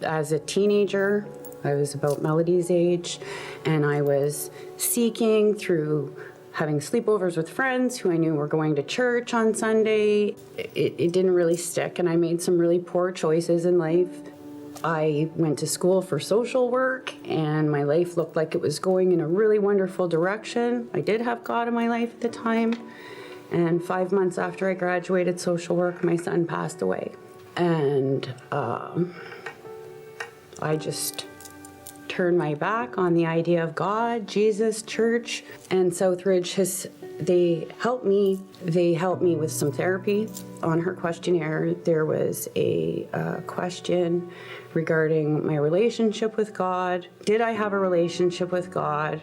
As a teenager, I was about Melody's age, and I was seeking through having sleepovers with friends who I knew were going to church on Sunday. It didn't really stick, and I made some really poor choices in life. I went to school for social work, and my life looked like it was going in a really wonderful direction. I did have God in my life at the time, and 5 months after I graduated social work, my son passed away. And I just turned my back on the idea of God, Jesus, church, and Southridge they helped me. They helped me with some therapy. On her questionnaire, there was a question regarding my relationship with God. Did I have a relationship with God?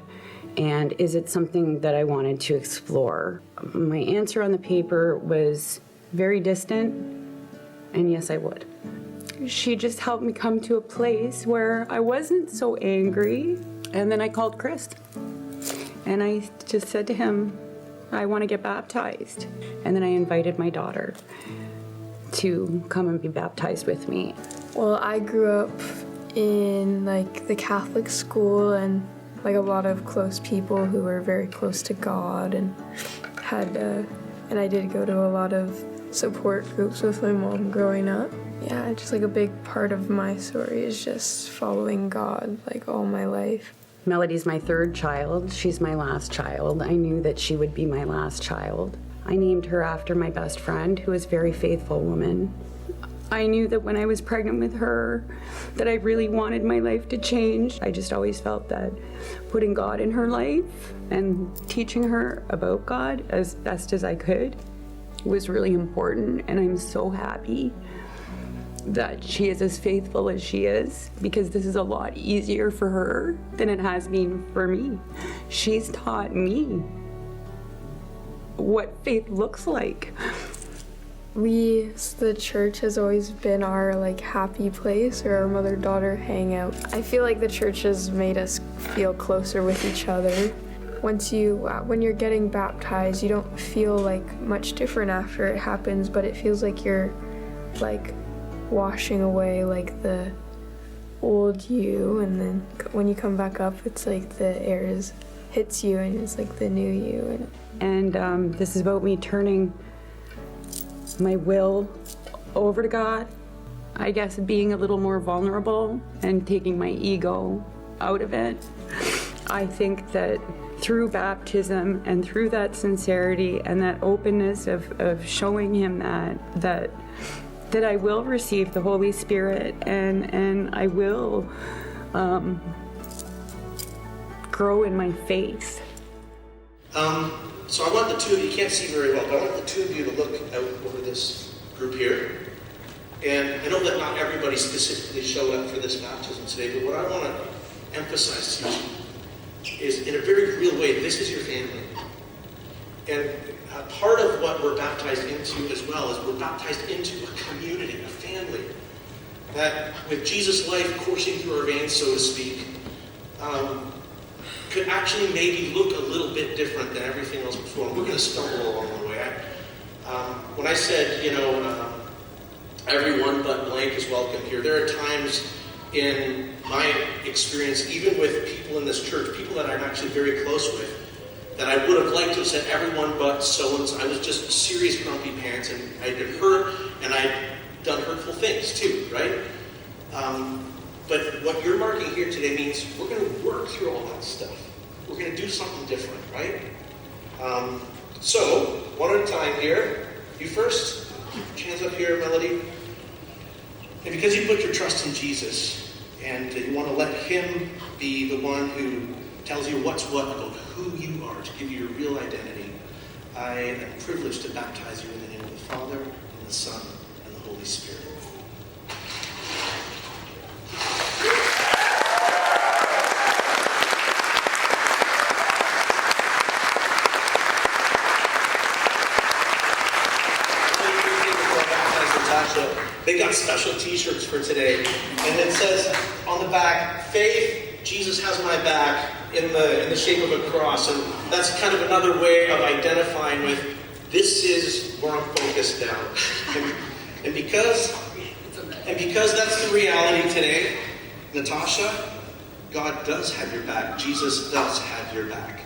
And is it something that I wanted to explore? My answer on the paper was very distant, and yes, I would. She just helped me come to a place where I wasn't so angry. And then I called Chris, and I just said to him, I want to get baptized. And then I invited my daughter to come and be baptized with me. Well, I grew up in the Catholic school and a lot of close people who were very close to God, and and I did go to a lot of support groups with my mom growing up. Yeah, just a big part of my story is just following God all my life. Melody's my third child. She's my last child. I knew that she would be my last child. I named her after my best friend, who is a very faithful woman. I knew that when I was pregnant with her, that I really wanted my life to change. I just always felt that putting God in her life and teaching her about God as best as I could was really important, and I'm so happy that she is as faithful as she is, because this is a lot easier for her than it has been for me. She's taught me what faith looks like. The church has always been our happy place, or our mother-daughter hangout. I feel like the church has made us feel closer with each other. When you're getting baptized, you don't feel much different after it happens, but it feels like you're washing away the old you, and then when you come back up, it's the air hits you, and it's the new you. And this is about me turning my will over to God. I guess being a little more vulnerable and taking my ego out of it. I think that through baptism and through that sincerity and that openness of showing him that I will receive the Holy Spirit, and I will grow in my faith. So I want the two of you, can't see very well, but I want the two of you to look out over this group here. And I know that not everybody specifically showed up for this baptism today, but what I want to emphasize to you is, in a very real way, this is your family. And part of what we're baptized into as well is we're baptized into a community, a family, that with Jesus' life coursing through our veins, so to speak, could actually maybe look a little bit different than everything else before. And we're going to stumble along the way. When I said, everyone but blank is welcome here, there are times in my experience, even with people in this church, people that I'm actually very close with, that I would have liked to have said everyone but so-and-so. I was just serious grumpy pants, and I'd been hurt, and I'd done hurtful things too, right? But what you're marking here today means we're going to work through all that stuff. We're going to do something different, right? So, one at a time here. You first. Keep your hands up here, Melody. And because you put your trust in Jesus, and you want to let him be the one who tells you what's what about who you are, to give you your real identity, I am privileged to baptize you in the name of the Father, and the Son, and the Holy Spirit. Natasha, they got special t-shirts for today, and it says on the back, "Faith, Jesus has my back," in the shape of a cross. And that's kind of another way of identifying with, this is where I'm focused now. And because And because that's the reality today, Natasha, God does have your back. Jesus does have your back.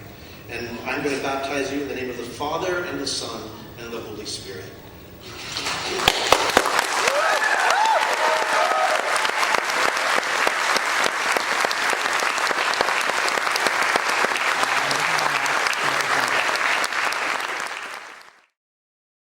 And I'm going to baptize you in the name of the Father and the Son and the Holy Spirit.